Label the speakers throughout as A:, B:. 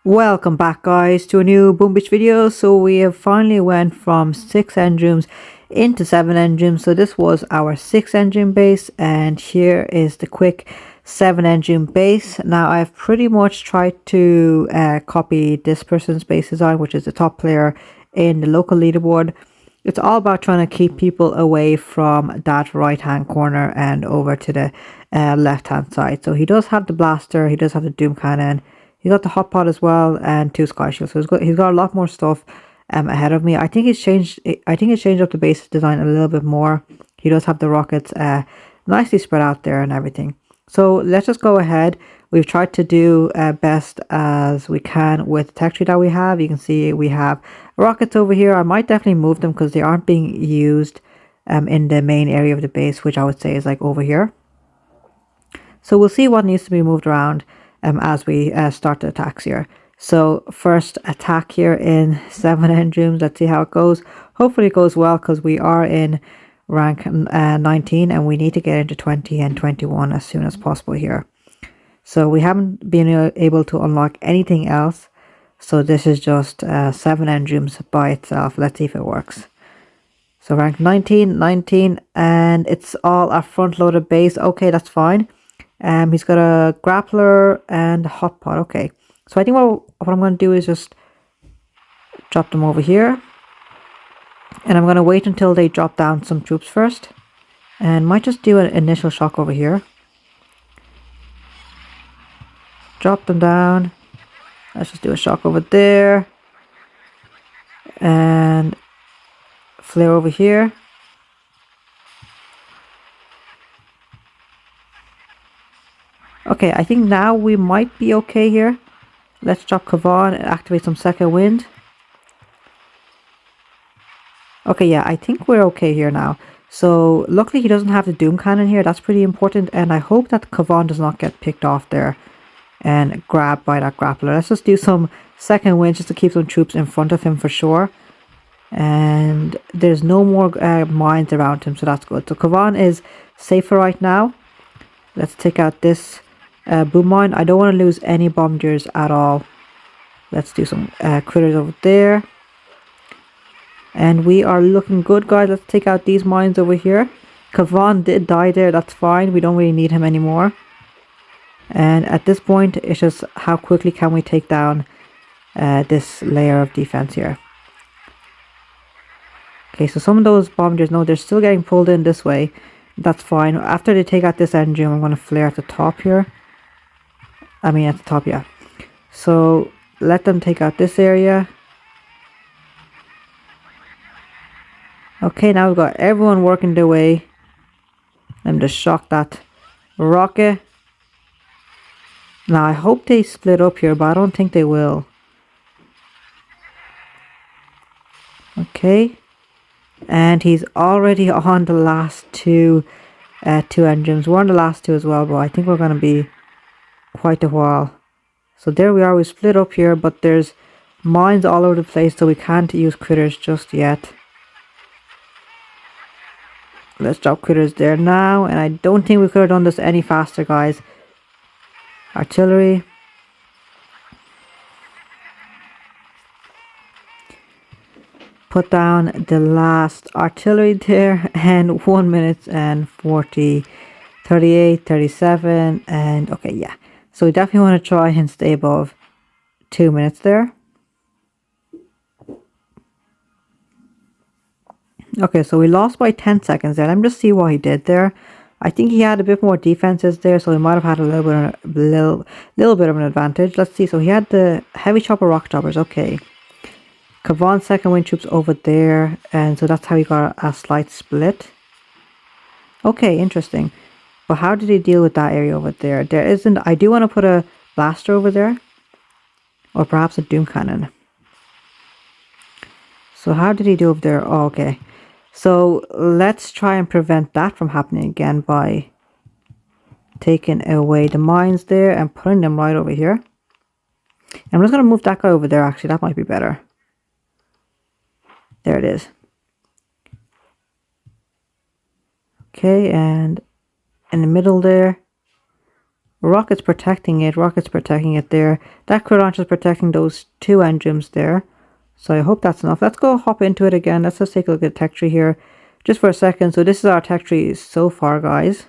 A: Welcome back guys to a new Boom Beach video. So we have finally went from 6 engines into 7 engines. So this was our 6 engine base and here is the quick 7 engine base. Now I've pretty much tried to copy this person's base design, which is the top player in the local leaderboard. It's all about trying to keep people away from that right hand corner and over to the left hand side. So he does have the blaster, he does have the doom cannon. He's got the hot pot as well and 2 sky shields. So he's got a lot more stuff ahead of me. I think he's changed up the base design a little bit more. He does have the rockets nicely spread out there and everything. So let's just go ahead. We've tried to do best as we can with the tech tree that we have. You can see we have rockets over here. I might definitely move them because they aren't being used in the main area of the base, which I would say is like over here. So we'll see what needs to be moved around as we start the attacks here. So first attack here in 7 engines. Let's see how it goes. Hopefully it goes well because we are in rank 19 and we need to get into 20 and 21 as soon as possible here. So we haven't been able to unlock anything else. So this is just 7 engines by itself. Let's see if it works. So rank 19, and it's all a front loaded base. Okay, that's fine. He's got a grappler and a hot pot. Okay, so I think what I'm going to do is just drop them over here. And I'm going to wait until they drop down some troops first. And might just do an initial shock over here. Drop them down. Let's just do a shock over there. And flare over here. Okay, I think now we might be okay here. Let's drop Kavan and activate some second wind. Okay, yeah, I think we're okay here now. So luckily he doesn't have the doom cannon here. That's pretty important. And I hope that Kavan does not get picked off there and grabbed by that grappler. Let's just do some second wind just to keep some troops in front of him for sure. And there's no more mines around him, so that's good. So Kavan is safer right now. Let's take out this boom mine. I don't want to lose any bombarders at all. Let's do some critters over there. And we are looking good, guys. Let's take out these mines over here. Kavan did die there. That's fine. We don't really need him anymore. And at this point, it's just how quickly can we take down this layer of defense here. Okay, so some of those bombarders, no, they're still getting pulled in this way. That's fine. After they take out this engine, I'm going to flare at the top here. I mean at the top, yeah. So let them take out this area. Okay, now we've got everyone working their way. Let me just shock that rocket. Now I hope they split up here, but I don't think they will. Okay. And he's already on the last two engines. We're on the last 2 as well, but I think we're going to be quite a while. So there we are. We split up here, but there's mines all over the place, so we can't use critters just yet. Let's drop critters there now, and I don't think we could have done this any faster, guys. Artillery. Put down the last artillery there, and 1 minute and 40, 38, 37, and okay, yeah. So we definitely want to try and stay above 2 minutes there. Okay, so we lost by 10 seconds there. Let me just see what he did there. I think he had a bit more defenses there, so he might have had a little bit of an advantage. Let's see. So he had the heavy chopper rocket choppers. Okay. Kavan's second wind troops over there, and so that's how he got a slight split. Okay, interesting. But how did he deal with that area over there? There isn't. I do want to put a blaster over there, or perhaps a doom cannon. So how did he do over there? Oh, okay. So let's try and prevent that from happening again by taking away the mines there and putting them right over here. I'm just going to move that guy over there. Actually, that might be better. There it is. Okay, and in the middle there, Rocket's protecting it. Rocket's protecting it there. That crew launcher is protecting those 2 engines there. So I hope that's enough. Let's go hop into it again. Let's just take a look at tech tree here just for a second. So this is our tech tree so far, guys.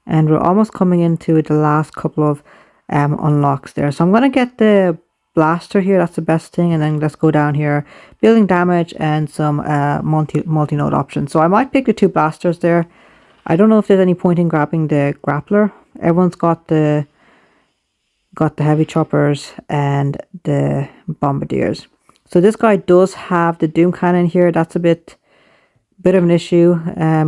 A: And we're almost coming into the last couple of unlocks there. So I'm going to get the blaster here. That's the best thing. And then let's go down here. Building damage and some multi-node options. So I might pick the 2 blasters there. I don't know if there's any point in grabbing the grappler. Everyone's got the heavy choppers and the bombardiers. So this guy does have the doom cannon here. That's a bit of an issue.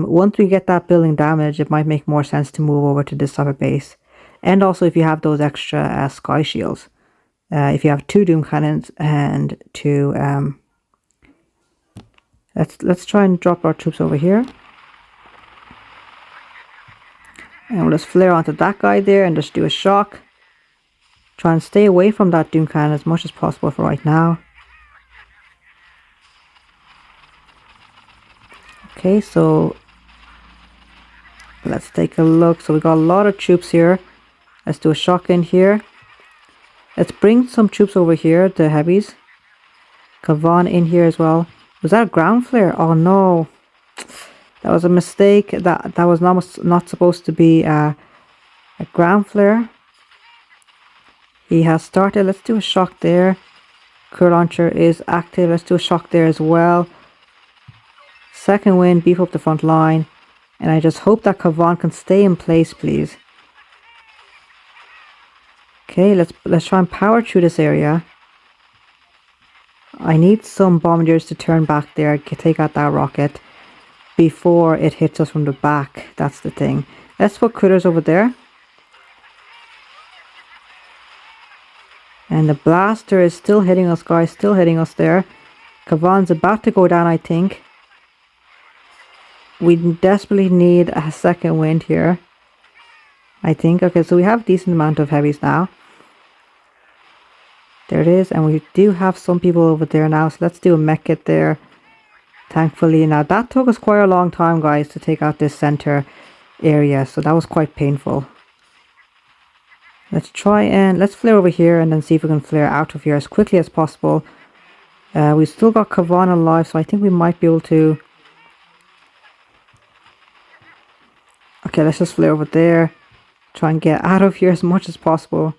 A: Once we get that building damage, it might make more sense to move over to this type of base. And also if you have those extra sky shields. If you have 2 doom cannons and 2 let's try and drop our troops over here. And we'll just flare onto that guy there and just do a shock. Try and stay away from that doom cannon as much as possible for right now. Okay, so let's take a look. So we got a lot of troops here. Let's do a shock in here. Let's bring some troops over here, the heavies. Kavan in here as well. Was that a ground flare? Oh no. That was a mistake. That was not supposed to be a ground flare. He has started. Let's do a shock there. Crew launcher is active. Let's do a shock there as well. Second wind, beef up the front line. And I just hope that Kavan can stay in place, please. Okay, let's try and power through this area. I need some bombardiers to turn back there, take out that rocket before it hits us from the back. That's the thing. Let's put critters over there. And the blaster is still hitting us, guys. Still hitting us there. Kavan's about to go down, I think. We desperately need a second wind here, I think. Okay, so we have a decent amount of heavies now. There it is. And we do have some people over there now. So let's do a mech kit there. Thankfully. Now that took us quite a long time, guys, to take out this center area. So that was quite painful. Let's try and let's flare over here and then see if we can flare out of here as quickly as possible. We've still got Kavan alive, so I think we might be able to. Okay, let's just flare over there. Try and get out of here as much as possible.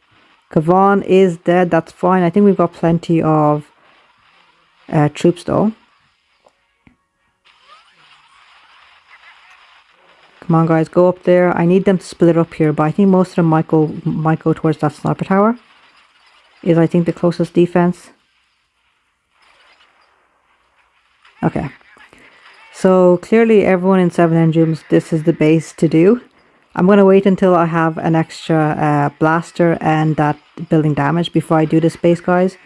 A: Kavan is dead, that's fine. I think we've got plenty of troops though. Come on, guys, go up there. I need them to split up here, but I think most of them might go towards that sniper tower. Is, I think, the closest defense. Okay. So clearly everyone in 7 engines, this is the base to do. I'm going to wait until I have an extra blaster and that building damage before I do this base, guys.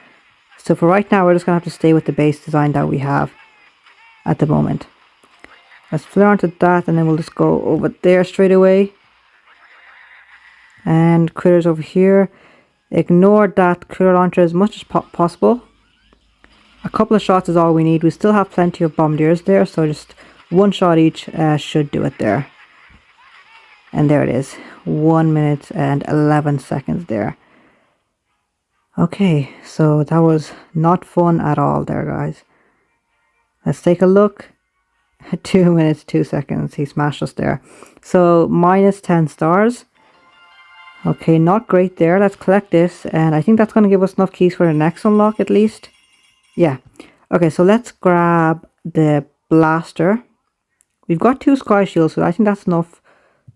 A: So for right now, we're just going to have to stay with the base design that we have at the moment. Let's flare onto that and then we'll just go over there straight away. And critters over here. Ignore that critter launcher as much as possible. A couple of shots is all we need. We still have plenty of bombardiers there, so just one shot each should do it there. And there it is. 1 minute and 11 seconds there. Okay, so that was not fun at all there, guys. Let's take a look. 2 minutes, 2 seconds. He smashed us there. So, minus 10 stars. Okay, not great there. Let's collect this. And I think that's going to give us enough keys for the next unlock at least. Yeah. Okay, so let's grab the blaster. We've got 2 sky shields, so I think that's enough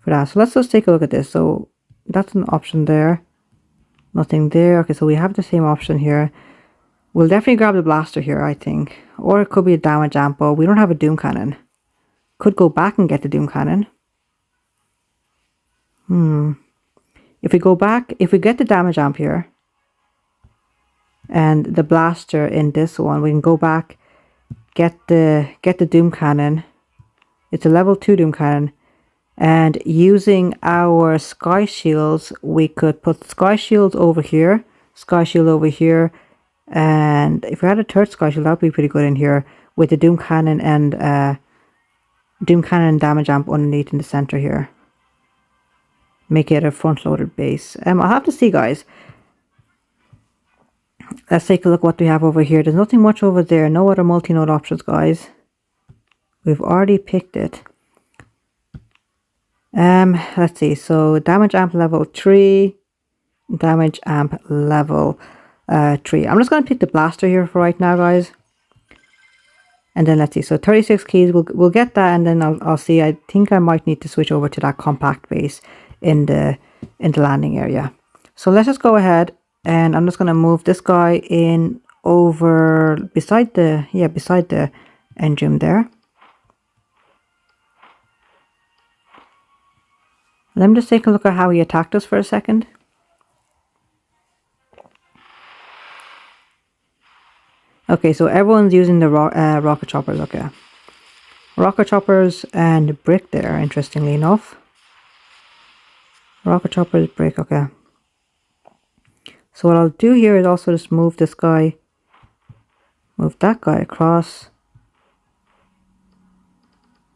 A: for that. So let's just take a look at this. So that's an option there. Nothing there. Okay, so we have the same option here. We'll definitely grab the blaster here, I think. Or it could be a damage ampo. We don't have a doom cannon. Could go back and get the doom cannon. If we go back, if we get the damage amp here and the blaster in this one, we can go back, get the doom cannon. It's a level 2 doom cannon. And using our sky shields, we could put sky shields over here, sky shield over here. And if we had a third sky shield, that would be pretty good in here with the doom cannon and damage amp underneath in the center here. make it a front-loaded base. I'll have to see, guys. Let's take a look what we have over here. There's nothing much over there. No other multi-node options, guys. We've already picked it. Let's see. So damage amp level 3, damage amp level 3. I'm just going to pick the blaster here for right now, guys. And then let's see. So 36 keys. We'll get that, and then I'll see. I think I might need to switch over to that compact base in the landing area. So let's just go ahead, and I'm just going to move this guy in over beside the engine there. Let me just take a look at how he attacked us for a second. Okay, so everyone's using the rocket choppers. Okay, rocket choppers and brick there, interestingly enough. Rocket choppers, brick, okay. So what I'll do here is also just move this guy, move that guy across,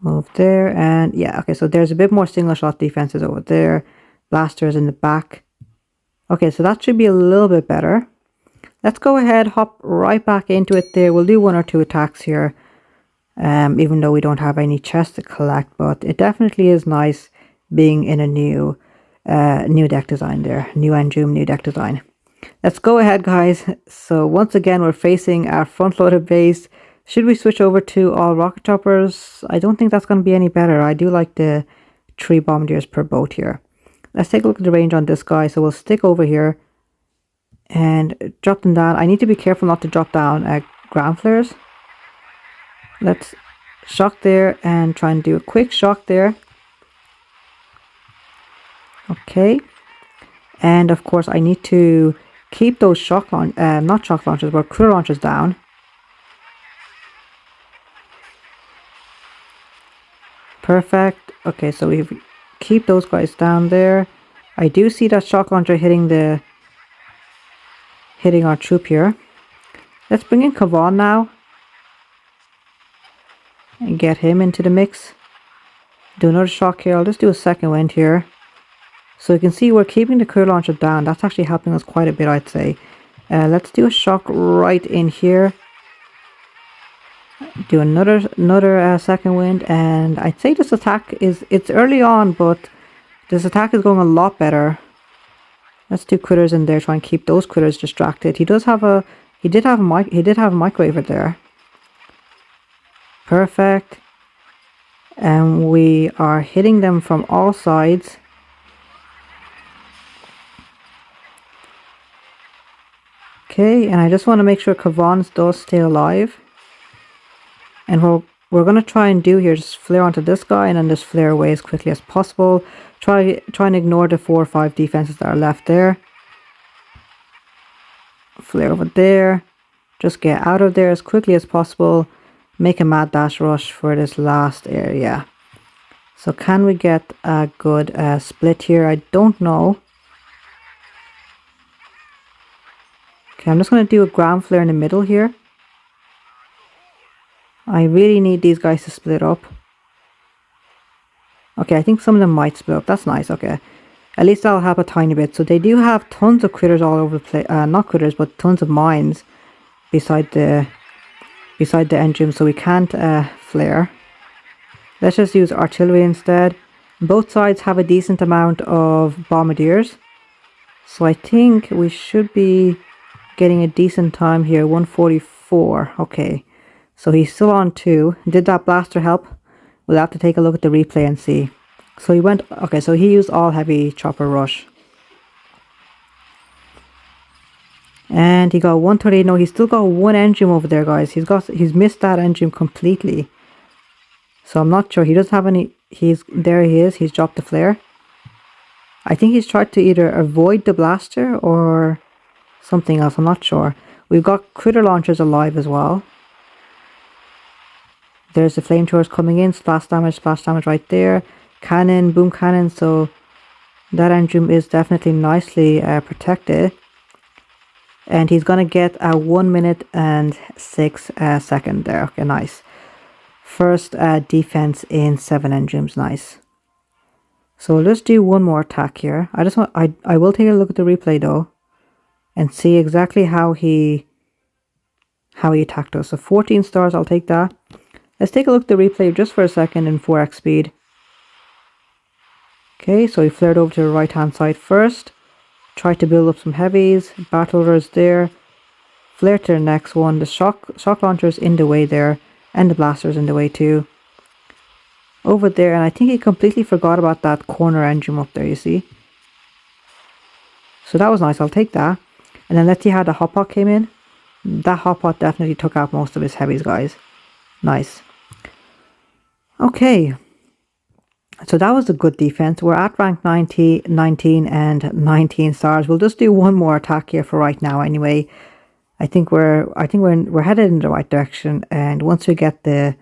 A: move there, and yeah, okay, so there's a bit more single shot defenses over there. Blasters in the back. Okay, so that should be a little bit better. Let's go ahead, hop right back into it there. We'll do 1 or 2 attacks here, even though we don't have any chests to collect, but it definitely is nice being in a new deck design there. New Endroom, new deck design. Let's go ahead, guys. So once again, we're facing our front-loaded base. Should we switch over to all rocket choppers? I don't think that's going to be any better. I do like the 3 bombardiers per boat here. Let's take a look at the range on this guy. So we'll stick over here and drop them down. I need to be careful not to drop down ground flares. Let's shock there and try and do a quick shock there. Okay. And of course, I need to keep those not shock launchers, but critter launchers down. Perfect. Okay, so we keep those guys down there. I do see that shock launcher hitting our troop here. Let's bring in Kavan now and get him into the mix. Do another shock here. I'll just do a second wind here. So you can see we're keeping the critter launcher down. That's actually helping us quite a bit, I'd say. Let's do a shock right in here. Do another second wind, and I'd say this attack it's early on, but this attack is going a lot better. Let's do critters in there, try and keep those critters distracted. He did have a microwaver there. Perfect. And we are hitting them from all sides. Okay, and I just want to make sure Kavan does stay alive. And what we're going to try and do here is just flare onto this guy and then just flare away as quickly as possible. Try and ignore the 4 or 5 defenses that are left there. Flare over there. Just get out of there as quickly as possible. Make a mad dash rush for this last area. So can we get a good split here? I don't know. Okay, I'm just going to do a ground flare in the middle here. I really need these guys to split up. Okay, I think some of them might split up. That's nice, okay. At least that'll help a tiny bit. So they do have tons of critters all over the place. Not critters, but tons of mines beside the engine, so we can't flare. Let's just use artillery instead. Both sides have a decent amount of bombardiers. So I think we should be getting a decent time here. 144, okay. So he's still on 2. Did that blaster help? We'll have to take a look at the replay and see. So he went, okay, so he used all heavy chopper rush. And he got 138. No, he's still got 1 engine over there, guys. He's missed that engine completely. So I'm not sure. He doesn't have any, there he is. He's dropped the flare. I think he's tried to either avoid the blaster or something else. I'm not sure. We've got critter launchers alive as well. There's the flamethrowers coming in. Splash damage right there. Cannon, boom cannon. So that engine is definitely nicely protected. And he's going to get a 1 minute and 6 second there. Okay, nice. First defense in 7 engines. Nice. So let's do one more attack here. I will take a look at the replay though and see exactly how he attacked us. So 14 stars, I'll take that. Let's take a look at the replay just for a second in 4x speed. Okay, so he flared over to the right hand side first. Tried to build up some heavies. Battlers there. Flare to the next one. The shock launcher's in the way there. And the blaster's in the way too. Over there, and I think he completely forgot about that corner engine up there, you see. So that was nice, I'll take that. And then let's see how the hot pot came in. That hot pot definitely took out most of his heavies, guys. Nice. Okay. So that was a good defense. We're at rank 19 and 19 stars. We'll just do one more attack here for right now anyway. I think we're headed in the right direction, and once we get the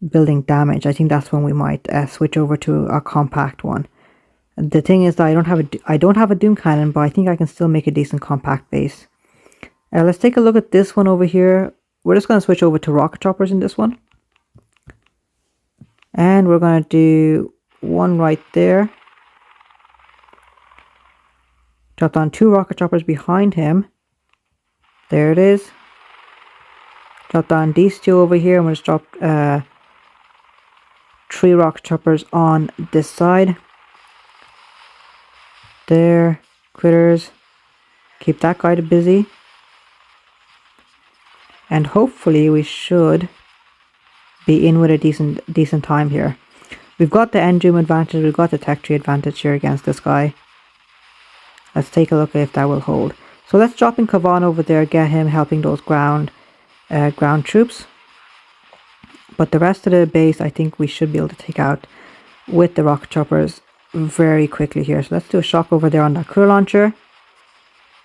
A: building damage, I think that's when we might switch over to a compact one. The thing is that I don't have a Doom Cannon, but I think I can still make a decent compact base. Let's take a look at this one over here. We're just going to switch over to rocket choppers in this one. And we're going to do one right there. Drop down 2 rocket choppers behind him. There it is. Drop down these 2 over here. I'm going to drop 3 rocket choppers on this side. There. Critters. Keep that guy busy. And hopefully we should be in with a decent time here. We've got the end zoom advantage, we've got the tech tree advantage here against this guy. Let's take a look at if that will hold. So let's drop in Kavan over there, get him helping those ground troops. But the rest of the base I think we should be able to take out with the rocket choppers very quickly here. So let's do a shock over there on that crew launcher.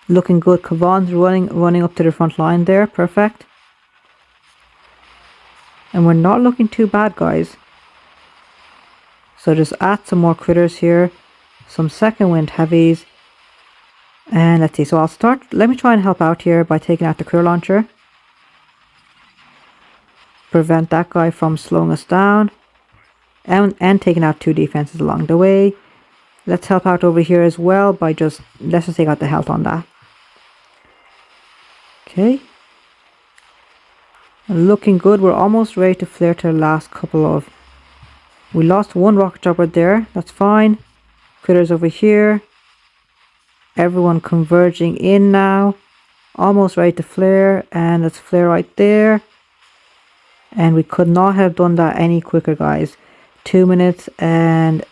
A: Looking good. Kavan's running up to the front line there. Perfect. And we're not looking too bad, guys. So just add some more critters here. Some second wind heavies. And let's see. So I'll start. Let me try and help out here by taking out the crew launcher. Prevent that guy from slowing us down. And taking out 2 defenses along the way. Let's help out over here as well by let's just take out the health on that. Okay. Looking good. We're almost ready to flare to the last couple of... We lost 1 rocket chopper there. That's fine. Critters over here. Everyone converging in now. Almost ready to flare. And let's flare right there. And we could not have done that any quicker, guys. 2 minutes and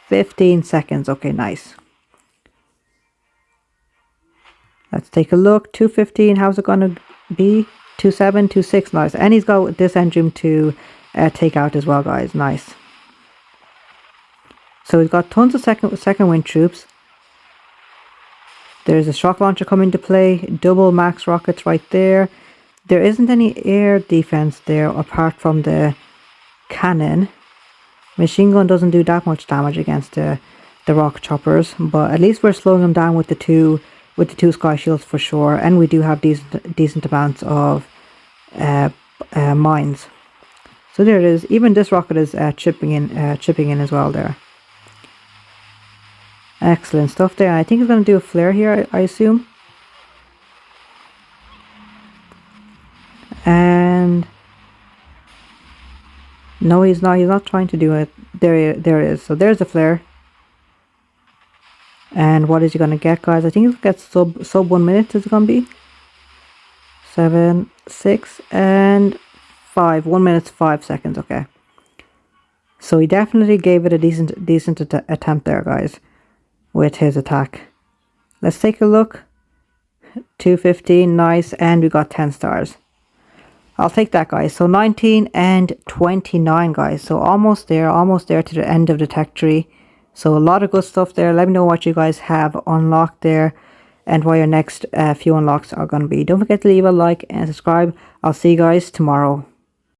A: 15 seconds. Okay, nice. Let's take a look. 2:15. How's it going to be? 2:7, 2:6. Nice. And he's got this engine to take out as well, guys. Nice. So we've got tons of second wind troops. There's a shock launcher coming to play. Double max rockets right there. There isn't any air defense there apart from the cannon. Machine gun doesn't do that much damage against the rocket choppers, but at least we're slowing them down with the two sky shields for sure, and we do have decent amounts of mines. So there it is. Even this rocket is chipping in as well there. Excellent stuff there. I think he's going to do a flare here, I assume. And no, he's not trying to do it. There it is. So there's the flare. And what is he going to get, guys? I think he'll get sub 1 minute. Is it going to be 7, 6, and 5. 1 minute 5 seconds. Okay. So he definitely gave it a decent attempt there, guys, with his attack. Let's take a look. 2:15, nice, and we got 10 stars. I'll take that, guys. So 19 and 29, guys. So almost there to the end of the tech tree. So a lot of good stuff there. Let me know what you guys have unlocked there and what your next few unlocks are going to be. Don't forget to leave a like and subscribe. I'll see you guys tomorrow.